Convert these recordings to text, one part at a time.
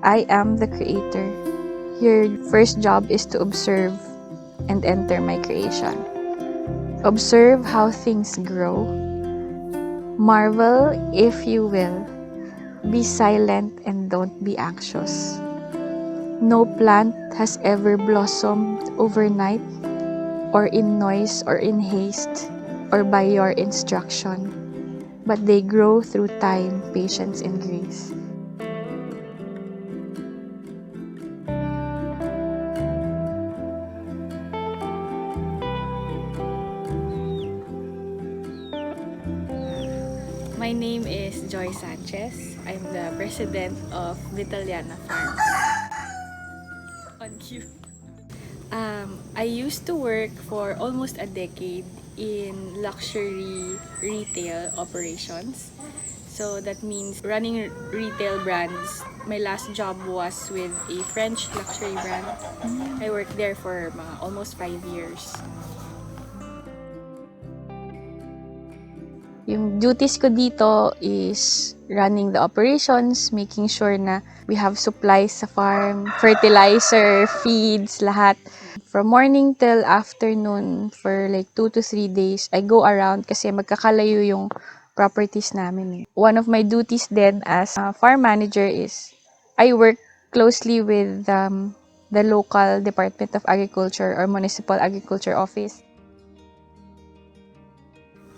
I am the creator. Your first job is to observe and enter my creation. Observe how things grow. Marvel if you will. Be silent and don't be anxious. No plant has ever blossomed overnight, or in noise, or in haste, or by your instruction, but they grow through time, patience, and grace. My name is Joy Sanchez. I'm the president of Vitaliana Farms. On cue. I used to work for almost a decade in luxury retail operations. So that means running retail brands. My last job was with a French luxury brand. I worked there for almost 5 years. Yung duties ko dito is running the operations, making sure na we have supplies sa farm, fertilizer, feeds, lahat. From morning till afternoon for like 2 to 3 days, I go around kasi magkakalayo yung properties namin. One of my duties then as a farm manager is I work closely with the local Department of Agriculture or Municipal Agriculture Office.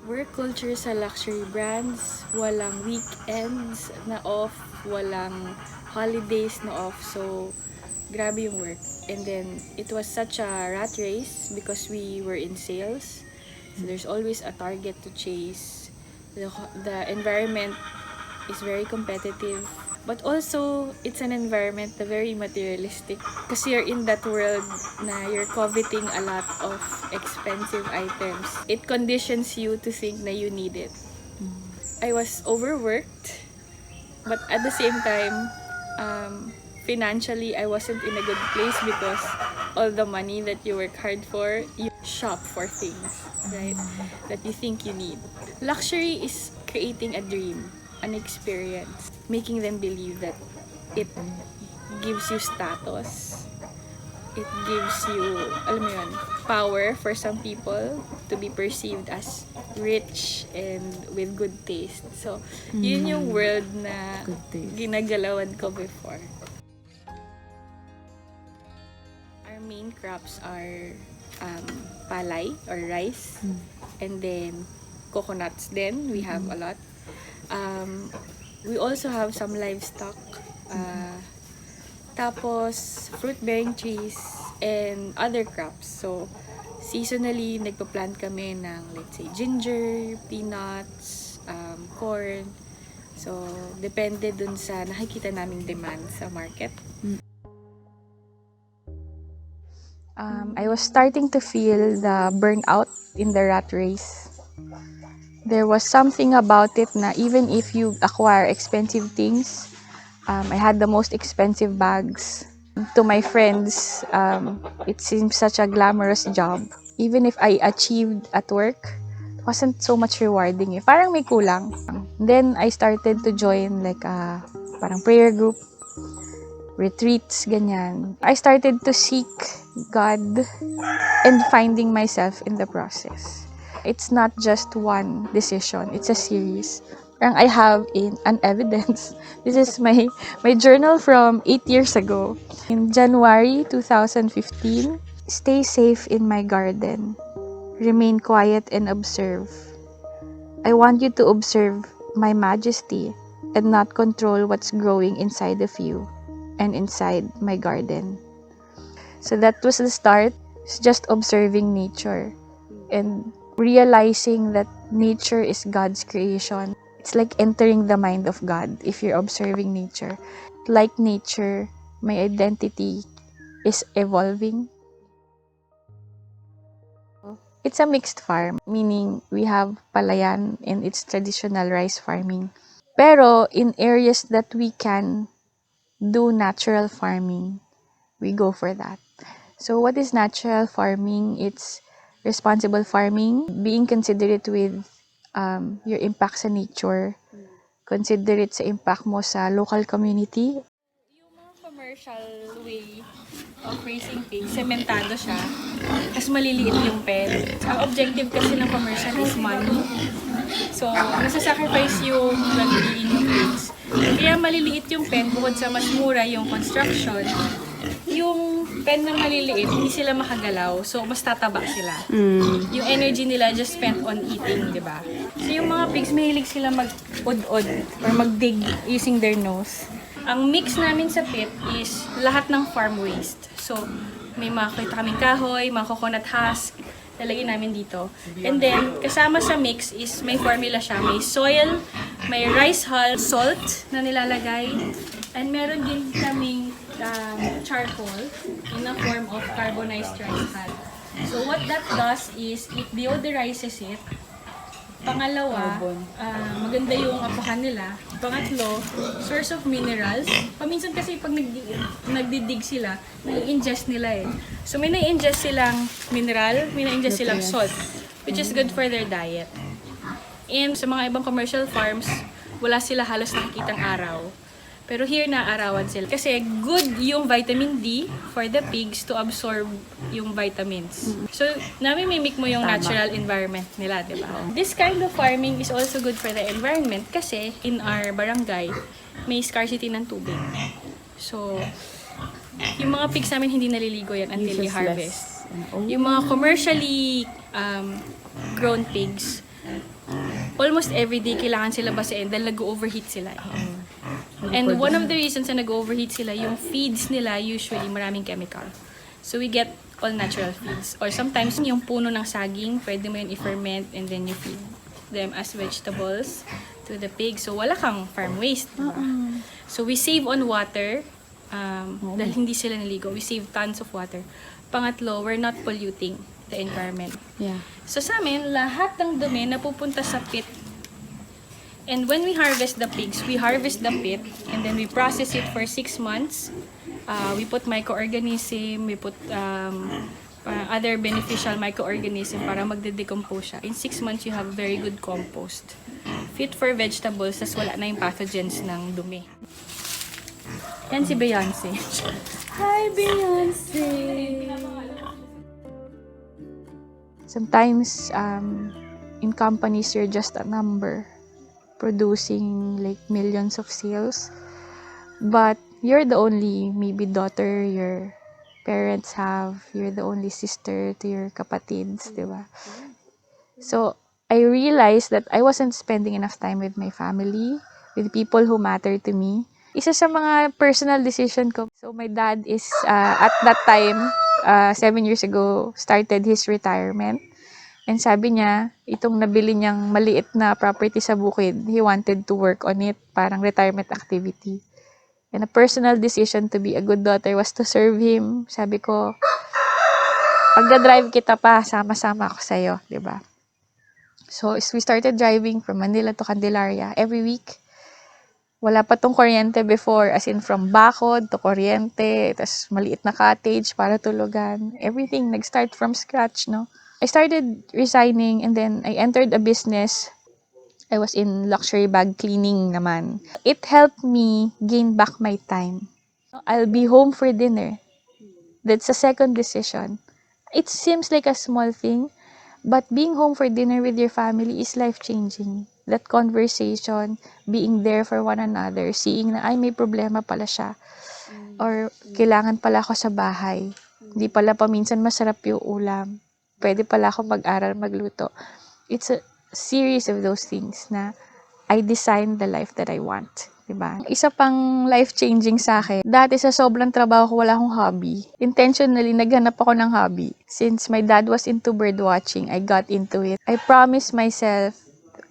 Work culture sa luxury brands, walang weekends na off, walang holidays na off. So, grabe yung work. And then, it was such a rat race because we were in sales. So, there's always a target to chase. The environment is very competitive. But also, it's an environment na very materialistic. Kasi you're in that world na you're coveting a lot of expensive items. It conditions you to think na you need it. I was overworked, but at the same time, financially, I wasn't in a good place because all the money that you work hard for, you shop for things, right? That you think you need. Luxury is creating a dream, an experience, making them believe that it gives you status. It gives you, alam mo yun, power for some people to be perceived as rich and with good taste. So, yun yung world na ginagalawan ko before. Our main crops are palay or rice, and then coconuts then we have a lot. We also have some livestock, tapos fruit-bearing trees and other crops. So, seasonally, nagpa-plant kami ng, let's say, ginger, peanuts, corn. So, depende dun sa nakikita naming demand sa market. I was starting to feel the burnout in the rat race. There was something about it na even if you acquire expensive things, I had the most expensive bags. To my friends, it seems such a glamorous job. Even if I achieved at work, it wasn't so much rewarding. Parang may kulang. Then I started to join like a parang prayer group, retreats, ganyan. I started to seek God and finding myself in the process. It's not just one decision, it's a series. Parang I have an evidence. This is my journal from 8 years ago. In January 2015, stay safe in my garden. Remain quiet and observe. I want you to observe my majesty and not control what's growing inside of you and inside my garden. So that was the start. It's just observing nature and realizing that nature is God's creation. It's like entering the mind of God if you're observing nature. Like nature, my identity is evolving. It's a mixed farm, meaning we have palayan and it's traditional rice farming. Pero in areas that we can do natural farming, we go for that. So what is natural farming? It's responsible farming, being considerate with your impact sa nature, considerate sa impact mo sa local community. commercial way of raising pigs, sementado siya, tapos maliliit yung pen. Ang objective kasi ng commercial is money. So, nasa-sacrifice yung well-being ng pigs. Kaya maliliit yung pen, bukod sa mas mura yung construction, yung pen na maliliit, hindi sila makagalaw. So, mas tataba sila. Yung energy nila just spent on eating, di ba? So, yung mga pigs, mahilig sila mag-od-od or mag-dig using their nose. Ang mix namin sa pit is lahat ng farm waste. So, may makakita kaming kahoy, mga coconut husk, lalagay namin dito. And then, kasama sa mix is may formula siya. May soil, may rice hull, salt na nilalagay, and meron din kaming charcoal in a form of carbonized rice hull. So, what that does is, it deodorizes it. Pangalawa, maganda yung apakan nila. Pangatlo, source of minerals. Paminsan kasi pag nagdidig sila, nai-ingest nila eh. So may nai-ingest silang mineral, may nai-ingest silang salt, which is good for their diet. And sa mga ibang commercial farms, wala sila halos nakikitang araw. Pero here, naarawan sila. Kasi good yung vitamin D for the pigs to absorb yung vitamins. So, namimimik mo yung natural environment nila, di ba? This kind of farming is also good for the environment kasi in our barangay, may scarcity ng tubig. So, yung mga pigs namin hindi naliligo yan until i-harvest. Yung mga commercially grown pigs, almost everyday kailangan sila basahin dahil nag-overheat sila. And one of the reasons na nag-overheat sila, yung feeds nila usually maraming chemical. So we get all natural feeds. Or sometimes yung puno ng saging, pwede mo yun i-ferment and then you feed them as vegetables to the pigs. So wala kang farm waste. Diba? So we save on water dahil hindi sila naligo. We save tons of water. Pangatlo, we're not polluting the environment. Yeah. So sa amin, lahat ng dumi napupunta sa pit. And when we harvest the pigs, we harvest the pit and then we process it for 6 months. We put microorganism, we put other beneficial microorganism para magde-decompose siya. In 6 months, you have very good compost. Fit for vegetables, tas wala na yung pathogens ng dumi. Yan si Beyonce. Hi, Beyonce! Sometimes, in companies, you're just a number, producing like millions of sales. But you're the only maybe daughter your parents have. You're the only sister to your kapatids, di ba? So, I realized that I wasn't spending enough time with my family, with people who matter to me. Isa sa mga personal decision ko. So, my dad is, at that time, 7 years ago, started his retirement. And sabi niya, itong nabili niyang maliit na property sa bukid, he wanted to work on it, parang retirement activity. And a personal decision to be a good daughter was to serve him. Sabi ko, pagda-drive kita pa, sama-sama ako sa'yo, di ba? So, we started driving from Manila to Candelaria every week. Wala pa tong kuryente before, as in from Bacod to kuryente, tas maliit na cottage para tulugan. Everything nag-start from scratch, no? I started resigning and then I entered a business. I was in luxury bag cleaning naman. It helped me gain back my time. I'll be home for dinner. That's a second decision. It seems like a small thing, but being home for dinner with your family is life-changing. That conversation, being there for one another, seeing na ay may problema pala siya. Or kailangan pala ako sa bahay. Hindi pala paminsan masarap yung ulam. Pwede pala ako mag-aral, magluto. It's a series of those things na I designed the life that I want. Diba? Isa pang life-changing sa akin, dati sa sobrang trabaho ko, wala akong hobby. Intentionally, naghanap ako ng hobby. Since my dad was into bird watching, I got into it. I promised myself,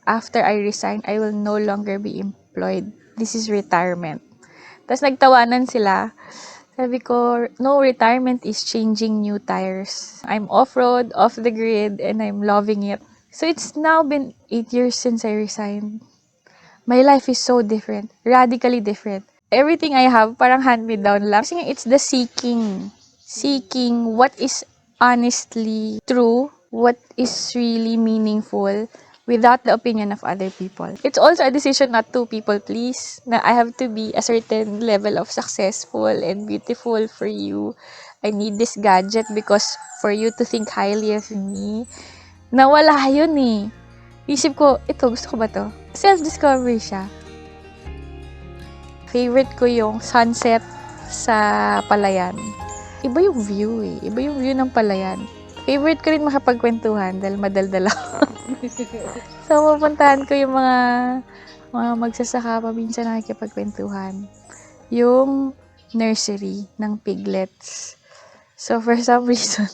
after I resign, I will no longer be employed. This is retirement. Tapos nagtawanan sila. Sabi ko, no, retirement is changing new tires. I'm off-road, off the grid, and I'm loving it. So it's now been 8 years since I resigned. My life is so different, radically different. Everything I have, parang hand-me-down lang. Kasi it's the seeking what is honestly true, what is really meaningful, without the opinion of other people. It's also a decision not to people please, na I have to be a certain level of successful and beautiful for you. I need this gadget because for you to think highly of me. Nawala yun eh. Isip ko, ito, gusto ko ba to? Self-discovery siya. Favorite ko yung sunset sa Palayan. Iba yung view eh. Iba yung view ng Palayan. Favorite ko rin makapagkwentuhan dahil madaldal ako. So, pupuntahan ko yung mga magsasaka pa minsan nakikipagkwentuhan. Yung nursery ng piglets. So, for some reason,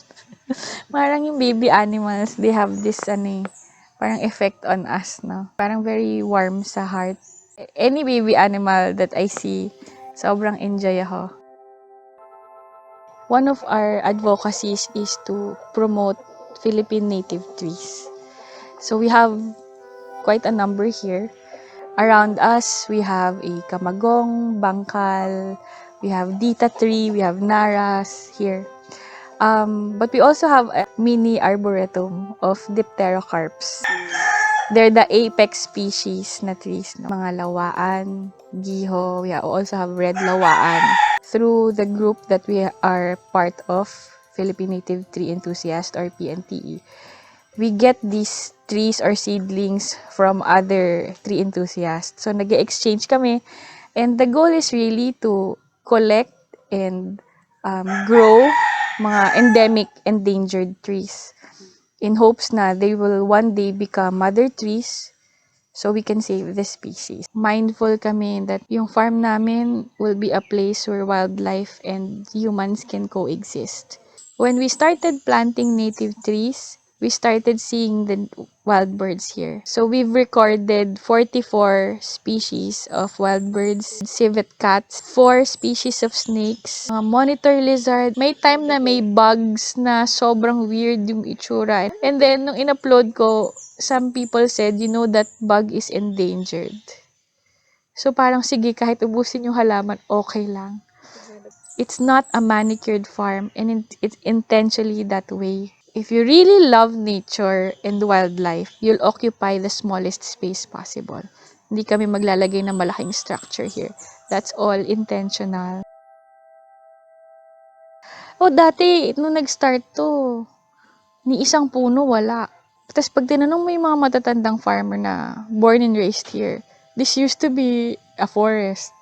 parang yung baby animals, they have this, parang effect on us, no? Parang very warm sa heart. Any baby animal that I see, sobrang enjoy ako. One of our advocacies is to promote Philippine native trees. So we have quite a number here. Around us, we have a kamagong, bangkal, we have dita tree, we have naras here. But we also have a mini arboretum of dipterocarps. They're the apex species na trees. No? Mga lawaan, giho, we also have red lawaan. Through the group that we are part of, Philippine Native Tree Enthusiast or PNTE, we get these trees or seedlings from other tree enthusiasts. So, nag-exchange kami. And the goal is really to collect and grow mga endemic endangered trees in hopes na they will one day become mother trees so we can save the species. Mindful kami that yung farm namin will be a place where wildlife and humans can coexist. When we started planting native trees, we started seeing the wild birds here. So we've recorded 44 species of wild birds, civet cats, 4 species of snakes, monitor lizard. May time na may bugs na sobrang weird yung itsura. And then, nung in-upload ko, some people said, that bug is endangered. So parang sige, kahit ubusin yung halaman, okay lang. It's not a manicured farm and it's intentionally that way. If you really love nature and wildlife, you'll occupy the smallest space possible. Hindi kami maglalagay ng malaking structure here. That's all intentional. Dati, nung nag-start to, ni isang puno, wala. Tapos pag tinanong mo yung mga matatandang farmer na born and raised here, this used to be a forest.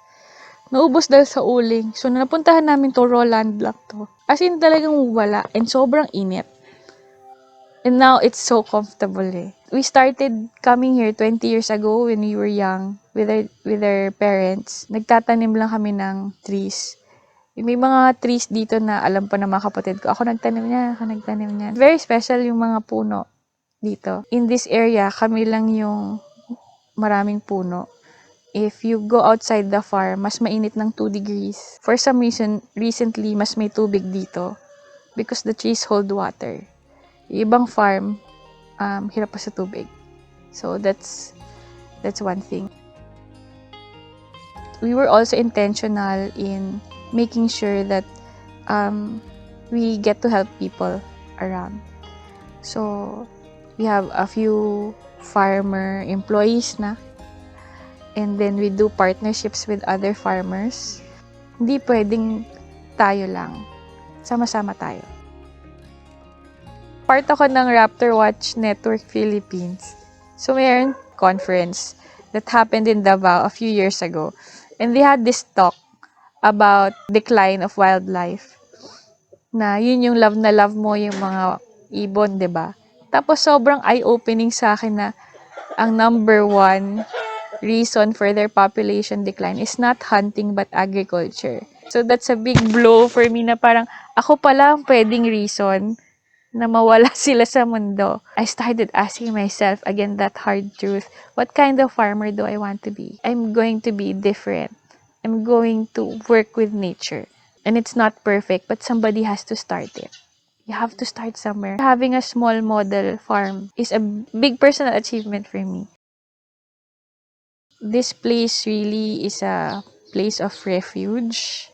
Naubos dahil sa uling. So, napuntahan namin to, raw land lang to. As in, talagang wala. And sobrang init. And now, it's so comfortable eh. We started coming here 20 years ago when we were young with our parents. Nagtatanim lang kami ng trees. May mga trees dito na alam pa ng mga kapatid ko. Ako nagtanim niya. Very special yung mga puno dito. In this area, kami lang yung maraming puno. If you go outside the farm, mas mainit ng 2 degrees. For some reason, recently, mas may tubig dito because the trees hold water. Yung ibang farm, hirap pa sa tubig. So, that's one thing. We were also intentional in making sure that we get to help people around. So, we have a few farmer employees na. And then we do partnerships with other farmers. Hindi pwedeng tayo lang. Sama-sama tayo. Part ako ng Raptor Watch Network Philippines. So, mayroon conference that happened in Davao a few years ago. And they had this talk about decline of wildlife. Na yun yung love na love mo yung mga ibon, 'di ba? Tapos sobrang eye-opening sa akin na ang number 1 reason for their population decline is not hunting but agriculture. So that's a big blow for me na parang ako pala ang pwedeng reason na mawala sila sa mundo. I started asking myself again that hard truth. What kind of farmer do I want to be? I'm going to be different. I'm going to work with nature. And it's not perfect, but somebody has to start it. You have to start somewhere. Having a small model farm is a big personal achievement for me. This place really is a place of refuge.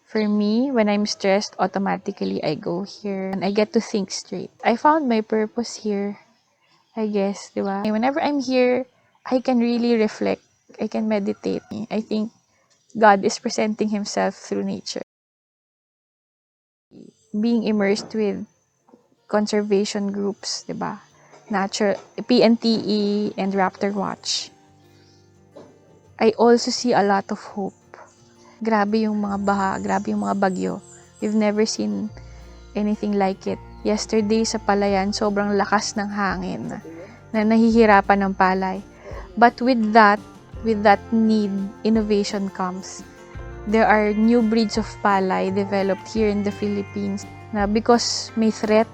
For me, when I'm stressed, automatically I go here and I get to think straight. I found my purpose here. I guess, di ba? Whenever I'm here, I can really reflect. I can meditate. I think God is presenting Himself through nature. Being immersed with conservation groups, di ba? Nature, PNTE and Raptor Watch. I also see a lot of hope. Grabe yung mga baha, grabe yung mga bagyo. We've never seen anything like it. Yesterday sa Palayan, sobrang lakas ng hangin na nahihirapan ng palay. But with that need, innovation comes. There are new breeds of palay developed here in the Philippines na because may threat,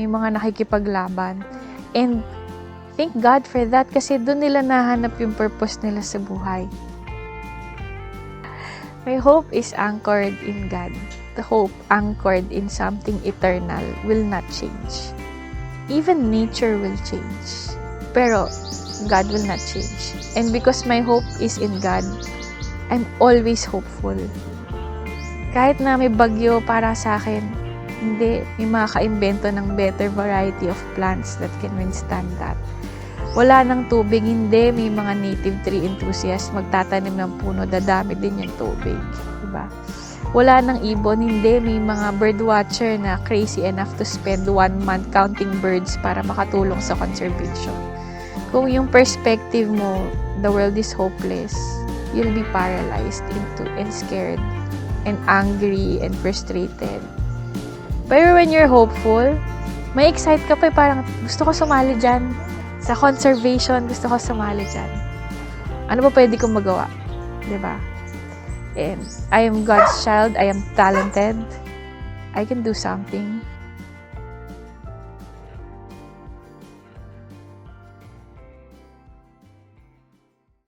may mga nakikipaglaban. And thank God for that kasi doon nila nahanap yung purpose nila sa buhay. My hope is anchored in God. The hope anchored in something eternal will not change. Even nature will change. Pero God will not change. And because my hope is in God, I'm always hopeful. Kahit na may bagyo para sa akin, hindi, may makaka-imbento ng better variety of plants that can withstand that. Wala ng tubig, hindi, may mga native tree enthusiasts magtatanim ng puno, dadami din yung tubig. Diba? Wala ng ibon, hindi, may mga bird watcher na crazy enough to spend 1 month counting birds para makatulong sa conservation. Kung yung perspective mo, the world is hopeless, you'll be paralyzed and scared and angry and frustrated. Pero when you're hopeful, may excite ka pa, parang gusto ko sumali dyan. Sa conservation, gusto ko sumali dyan. Ano ba pwede kong magawa? Diba? And I am God's child. I am talented. I can do something.